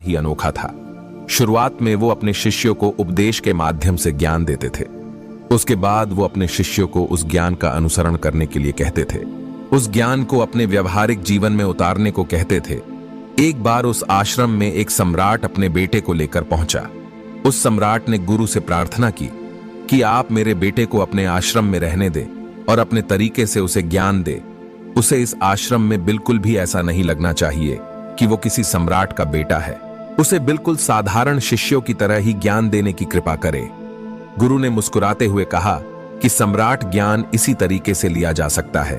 ही अनोखा था। शुरुआत में वो अपने शिष्यों को उपदेश के माध्यम से ज्ञान देते थे। उसके बाद वो अपने शिष्यों को उस ज्ञान का अनुसरण करने के लिए कहते थे, उस ज्ञान को अपने व्यवहारिक जीवन में उतारने को कहते थे। एक बार उस आश्रम में एक सम्राट अपने बेटे को लेकर पहुंचा। उस सम्राट ने गुरु से प्रार्थना की कि आप मेरे बेटे को अपने आश्रम में रहने दें और अपने तरीके से उसे ज्ञान दे। उसे इस आश्रम में बिल्कुल भी ऐसा नहीं लगना चाहिए कि वो किसी सम्राट का बेटा है। उसे बिल्कुल साधारण शिष्यों की तरह ही ज्ञान देने की कृपा करे। गुरु ने मुस्कुराते हुए कहा कि सम्राट ज्ञान इसी तरीके से लिया जा सकता है।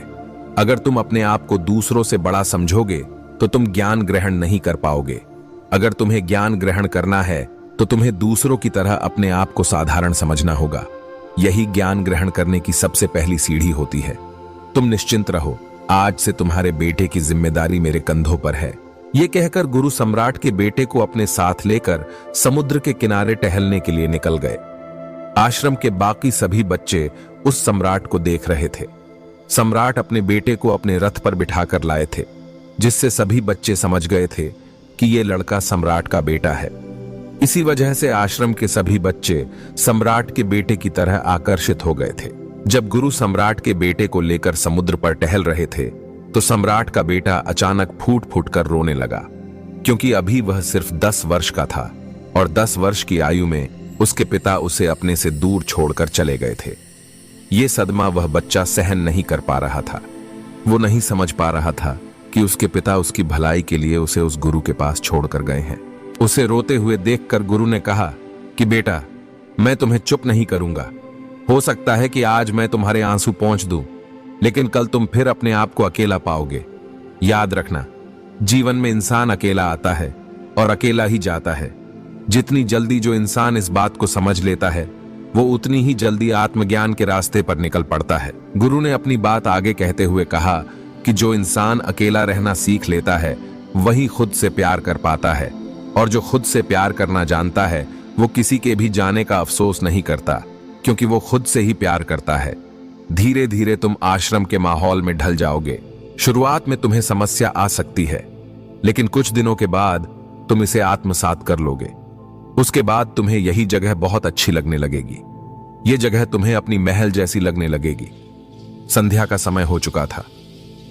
अगर तुम अपने आप को दूसरों से बड़ा समझोगे तो तुम ज्ञान ग्रहण नहीं कर पाओगे। अगर तुम्हें ज्ञान ग्रहण करना है तो तुम्हें दूसरों की तरह अपने आप को साधारण समझना होगा। यही ज्ञान ग्रहण करने की सबसे पहली सीढ़ी होती है। तुम निश्चिंत रहो, आज से तुम्हारे बेटे की जिम्मेदारी मेरे कंधों पर है। ये कहकर गुरु सम्राट के बेटे को अपने साथ लेकर समुद्र के किनारे टहलने के लिए निकल गए। आश्रम के बाकी सभी बच्चे उस सम्राट को देख रहे थे। सम्राट अपने बेटे को अपने रथ पर बिठाकर लाए थे, जिससे सभी बच्चे समझ गए थे कि ये लड़का सम्राट का बेटा है। इसी वजह से आश्रम के सभी बच्चे सम्राट के बेटे की तरह आकर्षित हो गए थे। जब गुरु सम्राट के बेटे को लेकर समुद्र पर टहल रहे थे तो सम्राट का बेटा अचानक फूट फूट कर रोने लगा, क्योंकि अभी वह सिर्फ 10 वर्ष का था और 10 वर्ष की आयु में उसके पिता उसे अपने से दूर छोड़कर चले गए थे। ये सदमा वह बच्चा सहन नहीं कर पा रहा था। वो नहीं समझ पा रहा था कि उसके पिता उसकी भलाई के लिए उसे उस गुरु के पास छोड़कर गए हैं। उसे रोते हुए देखकर गुरु ने कहा कि बेटा, मैं तुम्हें चुप नहीं करूंगा। हो सकता है कि आज मैं तुम्हारे आंसू पोंछ दूं, लेकिन कल तुम फिर अपने आप को अकेला पाओगे। याद रखना, जीवन में इंसान अकेला आता है और अकेला ही जाता है। जितनी जल्दी जो इंसान इस बात को समझ लेता है, वो उतनी ही जल्दी आत्मज्ञान के रास्ते पर निकल पड़ता है। गुरु ने अपनी बात आगे कहते हुए कहा कि जो इंसान अकेला रहना सीख लेता है, वही खुद से प्यार कर पाता है, और जो खुद से प्यार करना जानता है, वो किसी के भी जाने का अफसोस नहीं करता, क्योंकि वो खुद से ही प्यार करता है। धीरे धीरे तुम आश्रम के माहौल में ढल जाओगे। शुरुआत में तुम्हें समस्या आ सकती है, लेकिन कुछ दिनों के बाद तुम इसे आत्मसात कर लोगे। उसके बाद तुम्हें यही जगह बहुत अच्छी लगने लगेगी। ये जगह तुम्हें अपनी महल जैसी लगने लगेगी। संध्या का समय हो चुका था।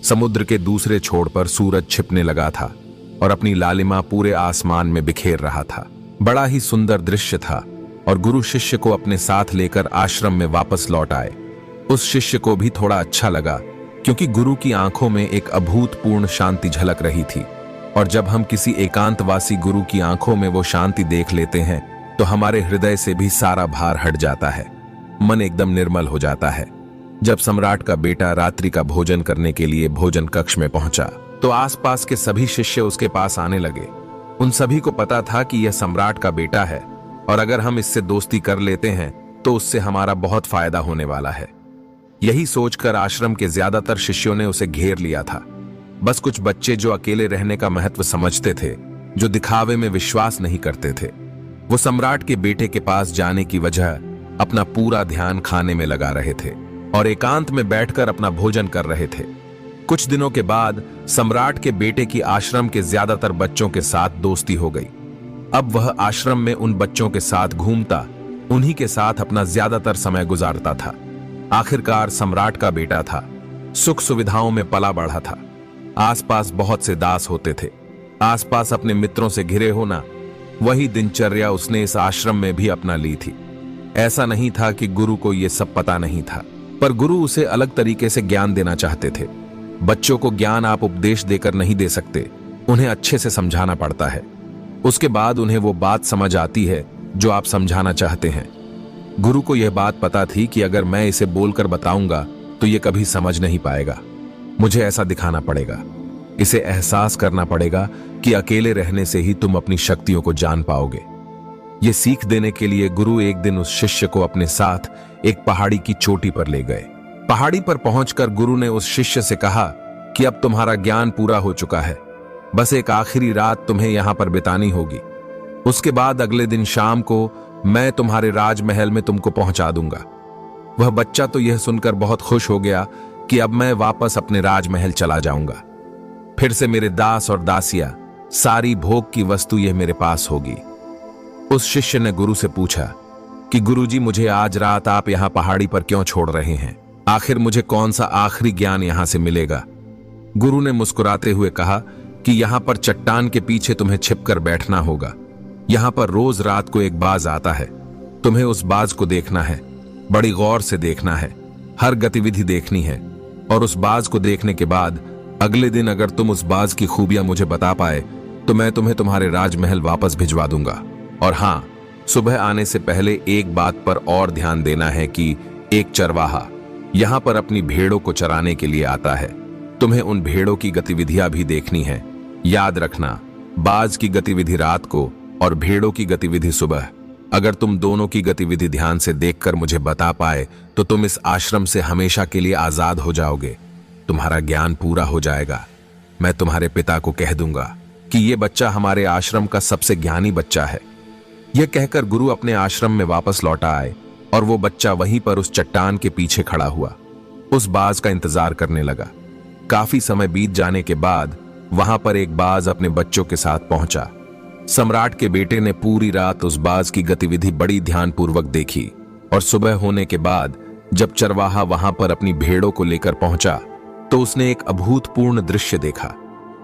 समुद्र के दूसरे छोर पर सूरज छिपने लगा था और अपनी लालिमा पूरे आसमान में बिखेर रहा था। बड़ा ही सुंदर दृश्य था और गुरु शिष्य को अपने साथ लेकर आश्रम में वापस लौट आए। उस शिष्य को भी थोड़ा अच्छा लगा, क्योंकि गुरु की आंखों में एक अभूतपूर्ण शांति झलक रही थी। और जब हम किसी एकांतवासी गुरु की आंखों में वो शांति देख लेते हैं तो हमारे हृदय से भी सारा भार हट जाता है, मन एकदम निर्मल हो जाता है। जब सम्राट का बेटा रात्रि का भोजन करने के लिए भोजन कक्ष में पहुंचा तो आसपास के सभी शिष्य उसके पास आने लगे। उन सभी को पता था कि यह सम्राट का बेटा है और अगर हम इससे दोस्ती कर लेते हैं तो उससे हमारा बहुत फायदा होने वाला है। यही सोचकर आश्रम के ज्यादातर शिष्यों ने उसे घेर लिया था। बस कुछ बच्चे जो अकेले रहने का महत्व समझते थे, जो दिखावे में विश्वास नहीं करते थे, वो सम्राट के बेटे के पास जाने की वजह अपना पूरा ध्यान खाने में लगा रहे थे और एकांत में बैठकर अपना भोजन कर रहे थे। कुछ दिनों के बाद सम्राट के बेटे की आश्रम के ज्यादातर बच्चों के साथ दोस्ती हो गई। अब वह आश्रम में उन बच्चों के साथ घूमता, उन्हीं के साथ अपना ज्यादातर समय गुजारता था। आखिरकार सम्राट का बेटा था, सुख सुविधाओं में पला बढ़ा था। आसपास बहुत से दास होते थे। आसपास अपने मित्रों से घिरे होना, वही दिनचर्या उसने इस आश्रम में भी अपना ली थी। ऐसा नहीं था कि गुरु को यह सब पता नहीं था, पर गुरु उसे अलग तरीके से ज्ञान देना चाहते थे। बच्चों को ज्ञान आप उपदेश देकर नहीं दे सकते, उन्हें अच्छे से समझाना पड़ता है। उसके बाद उन्हें वो बात समझ आती है जो आप समझाना चाहते हैं। गुरु को यह बात पता थी कि अगर मैं इसे बोलकर बताऊंगा तो ये कभी समझ नहीं पाएगा। मुझे ऐसा दिखाना पड़ेगा, इसे एहसास करना पड़ेगा कि अकेले रहने से ही तुम अपनी शक्तियों को जान पाओगे। ये सीख देने के लिए गुरु एक दिन उस शिष्य को अपने साथ एक पहाड़ी की चोटी पर ले गए। पहाड़ी पर पहुंचकर गुरु ने उस शिष्य से कहा कि अब तुम्हारा ज्ञान पूरा हो चुका है, बस एक आखिरी रात तुम्हें यहां पर बितानी होगी। उसके बाद अगले दिन शाम को मैं तुम्हारे राजमहल में तुमको पहुंचा दूंगा। वह बच्चा तो यह सुनकर बहुत खुश हो गया कि अब मैं वापस अपने राजमहल चला जाऊंगा। फिर से मेरे दास और दासियां सारी भोग की वस्तु यह मेरे पास होगी। उस शिष्य ने गुरु से पूछा कि गुरुजी, मुझे आज रात आप यहां पहाड़ी पर क्यों छोड़ रहे हैं? आखिर मुझे कौन सा आखिरी ज्ञान यहां से मिलेगा? गुरु ने मुस्कुराते हुए कहा कि यहां पर चट्टान के पीछे तुम्हें छिपकर बैठना होगा। यहां पर रोज रात को एक बाज आता है, तुम्हें उस बाज को देखना है, बड़ी गौर से देखना है, हर गतिविधि देखनी है, और उस बाज को देखने के बाद अगले दिन अगर तुम उस बाज की खूबियां मुझे बता पाए तो मैं तुम्हें तुम्हारे राजमहल वापस भिजवा दूंगा। और हां, सुबह आने से पहले एक बात पर और ध्यान देना है कि एक चरवाहा यहां पर अपनी भेड़ों को चराने के लिए आता है। तुम्हें उन भेड़ों की गतिविधियां भी देखनी है। याद रखना, बाज की गतिविधि रात को और भेड़ों की गतिविधि सुबह। अगर तुम दोनों की गतिविधि ध्यान से देखकर मुझे बता पाए तो तुम इस आश्रम से हमेशा के लिए आजाद हो जाओगे। तुम्हारा ज्ञान पूरा हो जाएगा। मैं तुम्हारे पिता को कह दूंगा कि यह बच्चा हमारे आश्रम का सबसे ज्ञानी बच्चा है। यह कहकर गुरु अपने आश्रम में वापस लौटा आए और वो बच्चा वहीं पर उस चट्टान के पीछे खड़ा हुआ, उस बाज का इंतजार करने लगा। काफी समय बीत जाने के बाद वहां पर एक बाज अपने बच्चों के साथ पहुंचा। सम्राट के बेटे ने पूरी रात उस बाज की गतिविधि बड़ी ध्यानपूर्वक देखी और सुबह होने के बाद जब चरवाहा वहां पर अपनी भेड़ों को लेकर पहुंचा तो उसने एक अभूतपूर्व दृश्य देखा।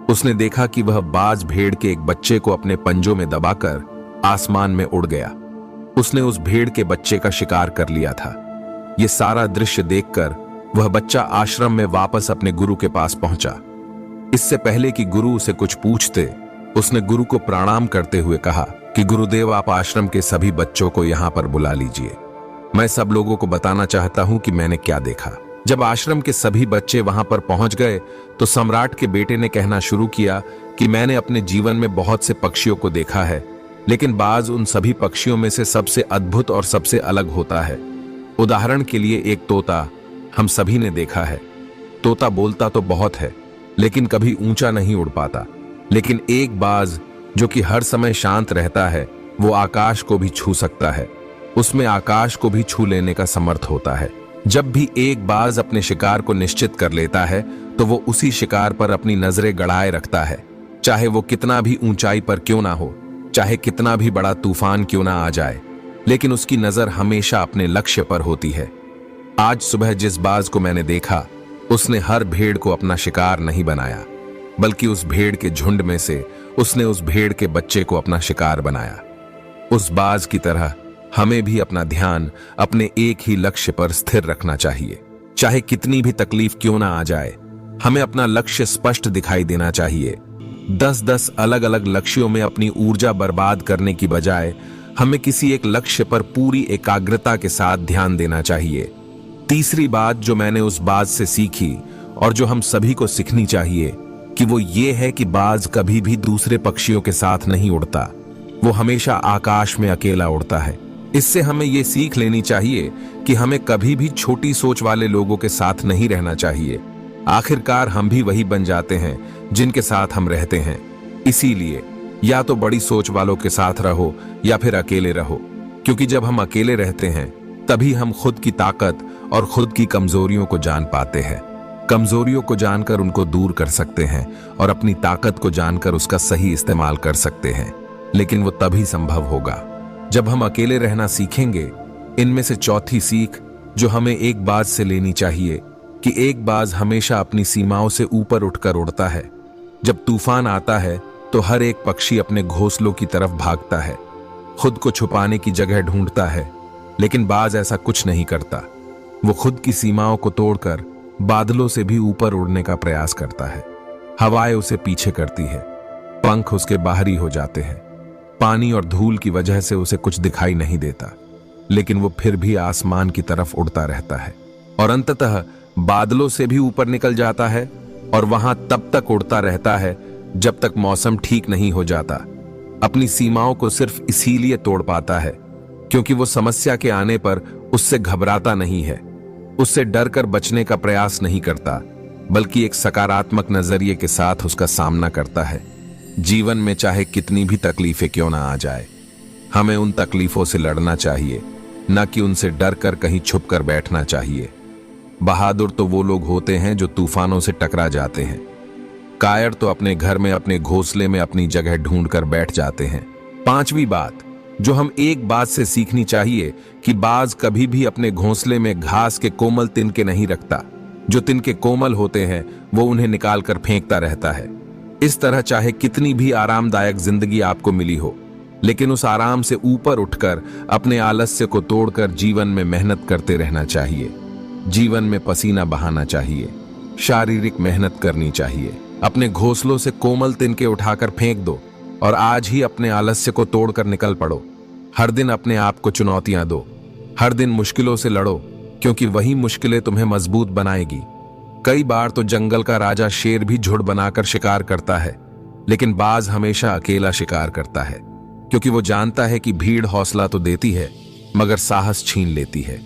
उसने देखा कि वह बाज भेड़ के एक बच्चे को अपने पंजों में दबाकर आसमान में उड़ गया। उसने उस भेड़ के बच्चे का शिकार कर लिया था। यह सारा दृश्य देखकर वह बच्चा आश्रम में वापस अपने गुरु के पास पहुंचा। इससे पहले कि गुरु उसे कुछ पूछते, उसने गुरु को प्रणाम करते हुए कहा कि गुरुदेव, आप आश्रम के सभी बच्चों को यहां पर बुला लीजिए। मैं सब लोगों को बताना चाहता हूं कि मैंने क्या देखा। जब आश्रम के सभी बच्चे वहां पर पहुंच गए तो सम्राट के बेटे ने कहना शुरू किया कि मैंने अपने जीवन में बहुत से पक्षियों को देखा है, लेकिन बाज उन सभी पक्षियों में से सबसे अद्भुत और सबसे अलग होता है। उदाहरण के लिए एक तोता हम सभी ने देखा है। तोता बोलता तो बहुत है लेकिन कभी ऊंचा नहीं उड़ पाता, लेकिन एक बाज जो कि हर समय शांत रहता है, वो आकाश को भी छू सकता है। उसमें आकाश को भी छू लेने का समर्थ होता है। जब भी एक बाज अपने शिकार को निश्चित कर लेता है तो वो उसी शिकार पर अपनी नजरें गड़ाए रखता है, चाहे वो कितना भी ऊंचाई पर क्यों ना हो, चाहे कितना भी बड़ा तूफान क्यों ना आ जाए, लेकिन उसकी नजर हमेशा अपने लक्ष्य पर होती है। आज सुबह जिस बाज को मैंने देखा, उसने हर भेड़ को अपना शिकार नहीं बनाया, बल्कि उस भेड़ के झुंड में से उसने उस भेड़ के बच्चे को अपना शिकार बनाया। उस बाज की तरह हमें भी अपना ध्यान अपने एक ही लक्ष्य पर स्थिर रखना चाहिए। चाहे कितनी भी तकलीफ क्यों ना आ जाए, हमें अपना लक्ष्य स्पष्ट दिखाई देना चाहिए। 10-10 अलग अलग लक्ष्यों में अपनी ऊर्जा बर्बाद करने की बजाय हमें किसी एक लक्ष्य पर पूरी एकाग्रता के साथ ध्यान देना चाहिए। तीसरी बात जो मैंने उस बाज से सीखी और जो हम सभी को सीखनी चाहिए कि वो ये है कि बाज कभी भी दूसरे पक्षियों के साथ नहीं उड़ता, वो हमेशा आकाश में अकेला उड़ता है। इससे हमें ये सीख लेनी चाहिए कि हमें कभी भी छोटी सोच वाले लोगों के साथ नहीं रहना चाहिए। आखिरकार हम भी वही बन जाते हैं जिनके साथ हम रहते हैं। इसीलिए या तो बड़ी सोच वालों के साथ रहो या फिर अकेले रहो, क्योंकि जब हम अकेले रहते हैं तभी हम खुद की ताकत और खुद की कमजोरियों को जान पाते हैं। कमजोरियों को जानकर उनको दूर कर सकते हैं और अपनी ताकत को जानकर उसका सही इस्तेमाल कर सकते हैं, लेकिन वो तभी संभव होगा जब हम अकेले रहना सीखेंगे। इनमें से चौथी सीख जो हमें एक बाज से लेनी चाहिए कि एक बाज हमेशा अपनी सीमाओं से ऊपर उठकर उड़ता है। जब तूफान आता है तो हर एक पक्षी अपने घोंसलों की तरफ भागता है, खुद को छुपाने की जगह ढूंढता है, लेकिन बाज ऐसा कुछ नहीं करता। वो खुद की सीमाओं को तोड़कर बादलों से भी ऊपर उड़ने का प्रयास करता है। हवाएं उसे पीछे करती है, पंख उसके बाहरी हो जाते हैं, पानी और धूल की वजह से उसे कुछ दिखाई नहीं देता, लेकिन वो फिर भी आसमान की तरफ उड़ता रहता है और अंततः बादलों से भी ऊपर निकल जाता है और वहां तब तक उड़ता रहता है जब तक मौसम ठीक नहीं हो जाता। अपनी सीमाओं को सिर्फ इसीलिए तोड़ पाता है क्योंकि वो समस्या के आने पर उससे घबराता नहीं है, उससे डर कर बचने का प्रयास नहीं करता, बल्कि एक सकारात्मक नजरिए के साथ उसका सामना करता है। जीवन में चाहे कितनी भी तकलीफें क्यों ना आ जाए, हमें उन तकलीफों से लड़ना चाहिए, न कि उनसे डर कर कहीं छुप कर बैठना चाहिए। बहादुर तो वो लोग होते हैं जो तूफानों से टकरा जाते हैं, कायर तो अपने घर में अपने घोंसले में अपनी जगह ढूंढकर बैठ जाते हैं। पांचवी बात जो हम एक बात से सीखनी चाहिए कि बाज कभी भी अपने घोंसले में घास के कोमल तिनके नहीं रखता। जो तिनके कोमल होते हैं वो उन्हें निकालकर फेंकता रहता है। इस तरह चाहे कितनी भी आरामदायक जिंदगी आपको मिली हो, लेकिन उस आराम से ऊपर उठकर अपने आलस्य को तोड़कर जीवन में मेहनत करते रहना चाहिए। जीवन में पसीना बहाना चाहिए, शारीरिक मेहनत करनी चाहिए। अपने घोंसलों से कोमल तिनके उठाकर फेंक दो और आज ही अपने आलस्य को तोड़कर निकल पड़ो। हर दिन अपने आप को चुनौतियां दो, हर दिन मुश्किलों से लड़ो, क्योंकि वही मुश्किलें तुम्हें मजबूत बनाएगी। कई बार तो जंगल का राजा शेर भी झुंड बनाकर शिकार करता है, लेकिन बाज हमेशा अकेला शिकार करता है, क्योंकि वो जानता है कि भीड़ हौसला तो देती है मगर साहस छीन लेती है।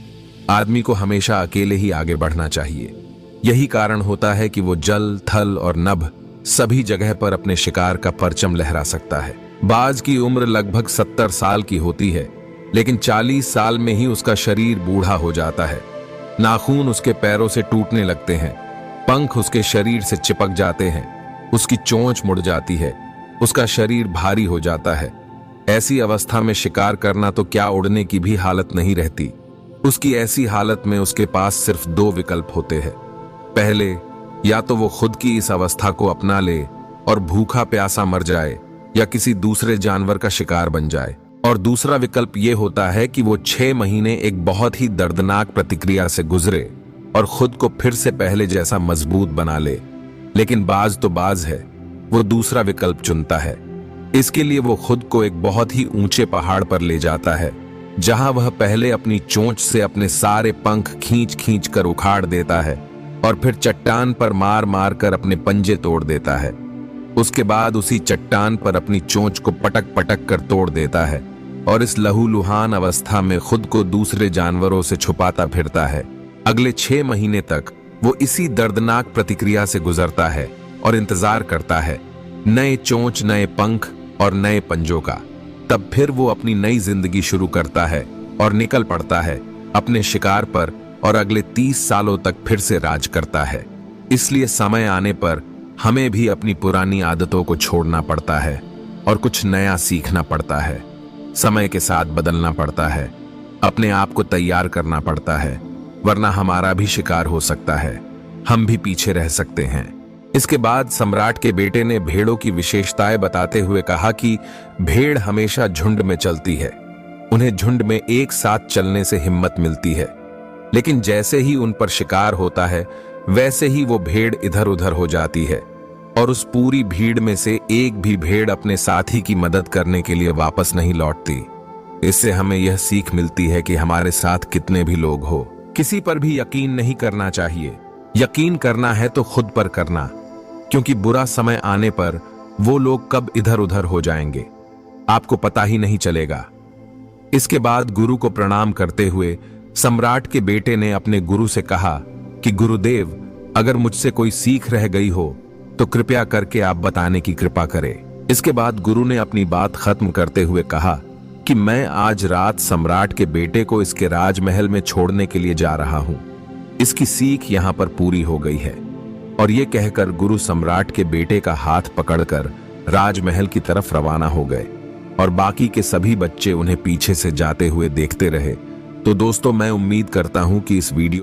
आदमी को हमेशा अकेले ही आगे बढ़ना चाहिए। यही कारण होता है कि वो जल, थल और नभ सभी जगह पर अपने शिकार का परचम लहरा सकता है। बाज की उम्र लगभग 70 साल की होती है, लेकिन 40 साल में ही उसका शरीर बूढ़ा हो जाता है। नाखून उसके पैरों से टूटने लगते हैं, पंख उसके शरीर से चिपक जाते हैं, उसकी चोंच मुड़ जाती है, उसका शरीर भारी हो जाता है। ऐसी अवस्था में शिकार करना तो क्या उड़ने की भी हालत नहीं रहती। उसकी ऐसी हालत में उसके पास सिर्फ 2 विकल्प होते हैं। पहले, या तो वो खुद की इस अवस्था को अपना ले और भूखा प्यासा मर जाए या किसी दूसरे जानवर का शिकार बन जाए, और दूसरा विकल्प ये होता है कि वो 6 महीने एक बहुत ही दर्दनाक प्रतिक्रिया से गुजरे और खुद को फिर से पहले जैसा मजबूत बना ले। लेकिन बाज तो बाज है, वो दूसरा विकल्प चुनता है। इसके लिए वो खुद को एक बहुत ही ऊंचे पहाड़ पर ले जाता है, जहां वह पहले अपनी चोंच से अपने सारे पंख खींच खींच कर उखाड़ देता है और फिर चट्टान पर मार मार कर अपने पंजे तोड़ देता है। उसके बाद उसी चट्टान पर अपनी चोंच को पटक पटक कर तोड़ देता है और इस लहूलुहान अवस्था में खुद को दूसरे जानवरों से छुपाता फिरता है। अगले 6 महीने तक वो इसी दर्दनाक प्रतिक्रिया से गुजरता है और इंतजार करता है नए चोंच, नए पंख और नए पंजों का। तब फिर वो अपनी नई जिंदगी शुरू करता है और निकल पड़ता है अपने शिकार पर और अगले 30 सालों तक फिर से राज करता है। इसलिए समय आने पर हमें भी अपनी पुरानी आदतों को छोड़ना पड़ता है और कुछ नया सीखना पड़ता है। समय के साथ बदलना पड़ता है, अपने आप को तैयार करना पड़ता है, वरना हमारा भी शिकार हो सकता है, हम भी पीछे रह सकते हैं। इसके बाद सम्राट के बेटे ने भेड़ों की विशेषताएं बताते हुए कहा कि भेड़ हमेशा झुंड में चलती है, उन्हें झुंड में एक साथ चलने से हिम्मत मिलती है, लेकिन जैसे ही उन पर शिकार होता है वैसे ही वो भेड़ इधर उधर हो जाती है और उस पूरी भीड़ में से एक भी भेड़ अपने साथी की मदद करने के लिए वापस नहीं लौटती। इससे हमें यह सीख मिलती है कि हमारे साथ कितने भी लोग हो, किसी पर भी यकीन नहीं करना चाहिए। यकीन करना है तो खुद पर करना, क्योंकि बुरा समय आने पर वो लोग कब इधर उधर हो जाएंगे आपको पता ही नहीं चलेगा। इसके बाद गुरु को प्रणाम करते हुए सम्राट के बेटे ने अपने गुरु से कहा कि गुरुदेव, अगर मुझसे कोई सीख रह गई हो तो कृपया करके आप बताने की कृपा करें। इसके बाद गुरु ने अपनी बात खत्म करते हुए कहा कि मैं आज रात सम्राट के बेटे को इसके राजमहल में छोड़ने के लिए जा रहा हूं। इसकी सीख यहां पर पूरी हो गई है। और ये कहकर गुरु सम्राट के बेटे का हाथ पकड़कर राजमहल की तरफ रवाना हो गए और बाकी के सभी बच्चे उन्हें पीछे से जाते हुए देखते रहे। तो दोस्तों, मैं उम्मीद करता हूं कि इस वीडियो